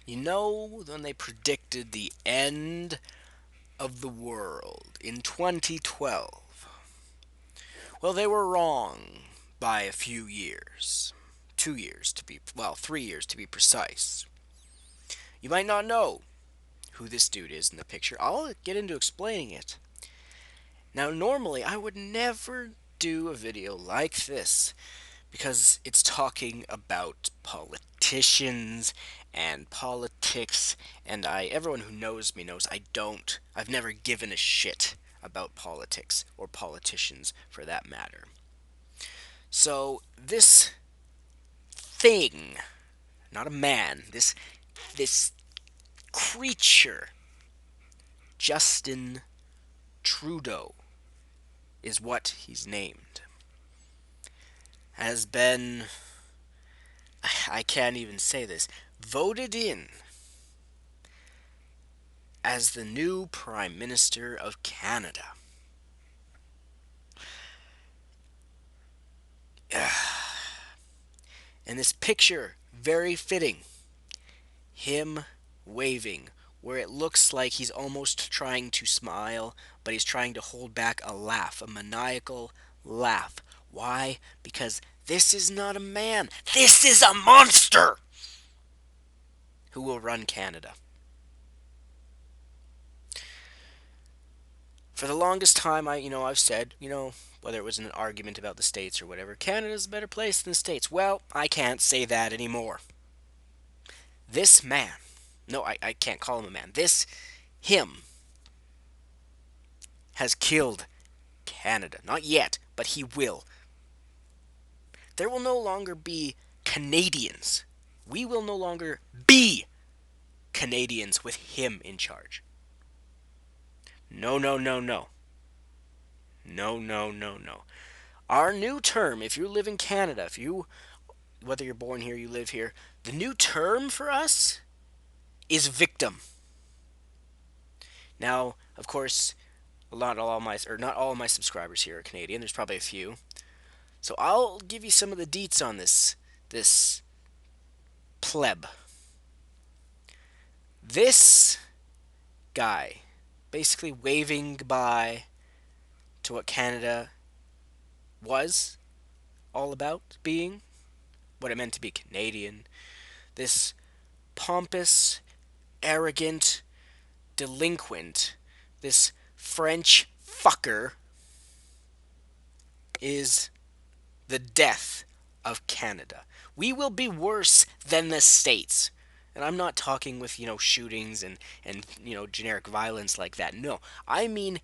You know, when they predicted the end of the world in 2012, well, they were wrong by a few years. 2 years to be, well, 3 years to be precise. You might not know who this dude is in the picture. I'll get into explaining it. Now, normally, I would never do a video like this because it's talking about politicians and politics, and everyone who knows me knows I've never given a shit about politics or politicians for that matter. So this thing, not a man, this creature, Justin Trudeau is what he's named, has been, I can't even say this, voted in as the new Prime Minister of Canada. And this picture, very fitting. Him waving, where it looks like he's almost trying to smile, but he's trying to hold back a laugh, a maniacal laugh. Why? Because this is not a man. This is a monster who will run Canada. For the longest time, I've said, whether it was in an argument about the states or whatever, Canada's a better place than the states. Well, I can't say that anymore. This man, no, I can't call him a man. Him, has killed Canada. Not yet, but he will. There will no longer be Canadians. We will no longer be Canadians with him in charge. No, no, no, no. No, no, no, no. Our new term, if you live in Canada, whether you're born here, you live here, the new term for us is victim. Now, of course, not all of my subscribers here are Canadian. There's probably a few. So I'll give you some of the deets on this pleb. This guy basically waving goodbye to what Canada was all about being, what it meant to be Canadian. This pompous, arrogant, delinquent, this French fucker is the death of Canada. We will be worse than the States. And I'm not talking with, shootings and generic violence like that. No, I mean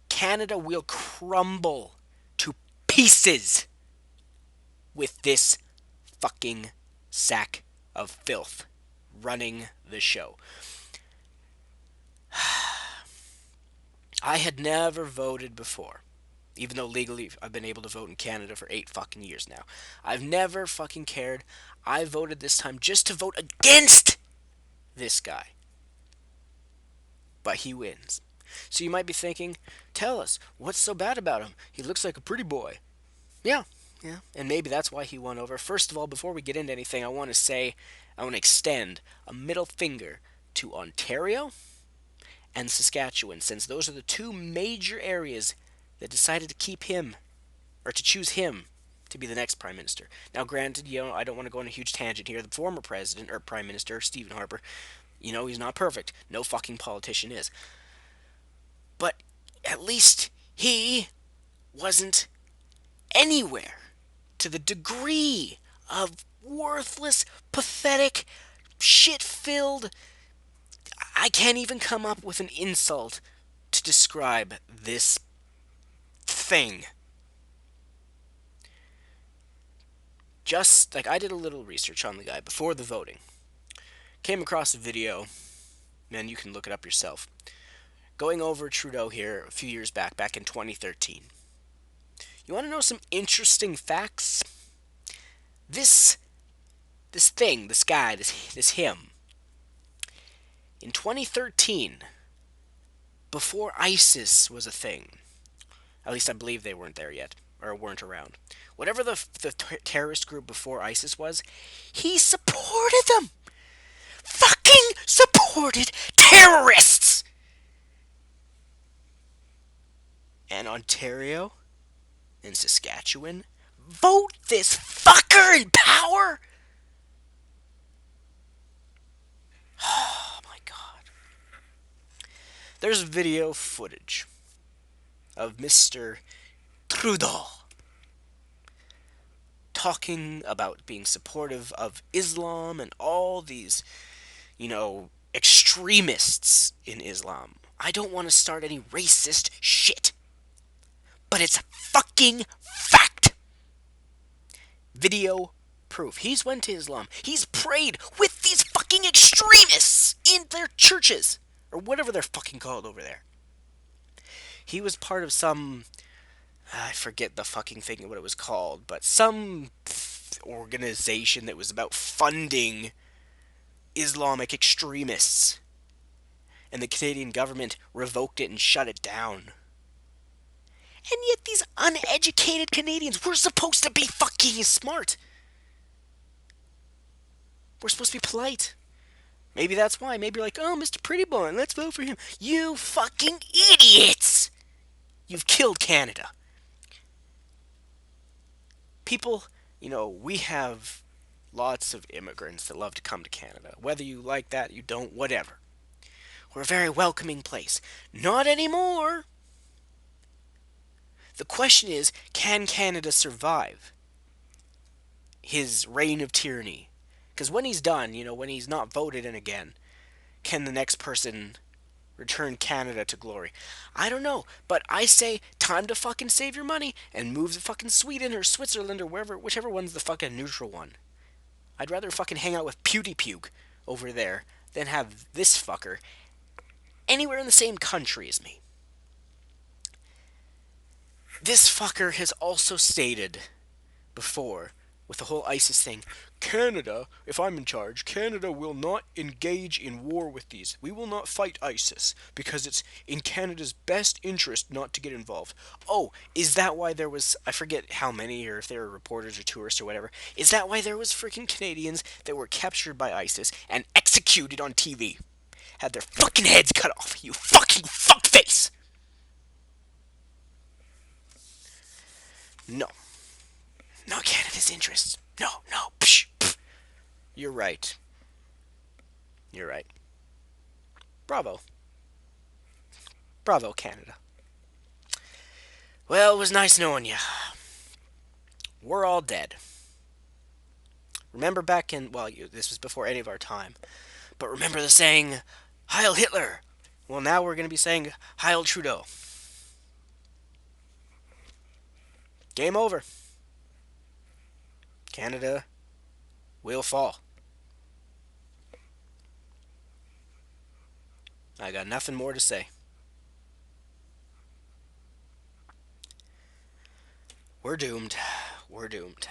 Canada will crumble to pieces with this fucking sack of filth running the show. I had never voted before. Even though legally I've been able to vote in Canada for 8 fucking years now. I've never fucking cared. I voted this time just to vote against this guy. But he wins. So you might be thinking, tell us, what's so bad about him? He looks like a pretty boy. Yeah. And maybe that's why he won over. First of all, before we get into anything, I want to extend a middle finger to Ontario and Saskatchewan, since those are the two major areas that decided to keep him, or to choose him, to be the next Prime Minister. Now, granted, I don't want to go on a huge tangent here. The former President, or Prime Minister, Stephen Harper, he's not perfect. No fucking politician is. But at least he wasn't anywhere to the degree of worthless, pathetic, shit-filled. I can't even come up with an insult to describe this thing. Just like I did a little research on the guy before the voting. Came across a video, man, you can look it up yourself. Going over Trudeau here a few years back in 2013. You want to know some interesting facts? This thing, this guy, this him. In 2013, before ISIS was a thing, at least I believe they weren't there yet, or weren't around. Whatever the terrorist group before ISIS was, he supported them. Fucking supported terrorists. And Ontario and Saskatchewan vote this fucker in power? Oh my god. There's video footage of Mr. Trudeau talking about being supportive of Islam and all these, extremists in Islam. I don't want to start any racist shit, but it's fucking fact. Video proof. He's went to Islam. He's prayed with these fucking extremists in their churches, or whatever they're fucking called over there. He was part of some, I forget the fucking thing what it was called, but some organization that was about funding Islamic extremists. And the Canadian government revoked it and shut it down. And yet these uneducated Canadians, we're supposed to be fucking smart. We're supposed to be polite. Maybe that's why. Maybe you're like, oh, Mr. Pretty Boy, let's vote for him. You fucking idiots! You've killed Canada. People, we have lots of immigrants that love to come to Canada. Whether you like that, you don't, whatever. We're a very welcoming place. Not anymore. The question is, can Canada survive his reign of tyranny? Because when he's done, when he's not voted in again, can the next person return Canada to glory? I don't know, but I say time to fucking save your money and move to fucking Sweden or Switzerland or wherever, whichever one's the fucking neutral one. I'd rather fucking hang out with PewDiePuke over there than have this fucker anywhere in the same country as me. This fucker has also stated before, with the whole ISIS thing, Canada, if I'm in charge, Canada will not engage in war with these. We will not fight ISIS because it's in Canada's best interest not to get involved. Oh, is that why there was, I forget how many, or if they were reporters or tourists or whatever, is that why there was freaking Canadians that were captured by ISIS and executed on TV? Had their fucking heads cut off, you fucking fuckface! No. Not Canada's interests. No, no. Psh, psh. You're right. You're right. Bravo. Bravo, Canada. Well, it was nice knowing you. We're all dead. Remember back in, well, this was before any of our time, but remember the saying, Heil Hitler. Well, now we're going to be saying, Heil Trudeau. Game over. Canada will fall. I got nothing more to say. We're doomed. We're doomed.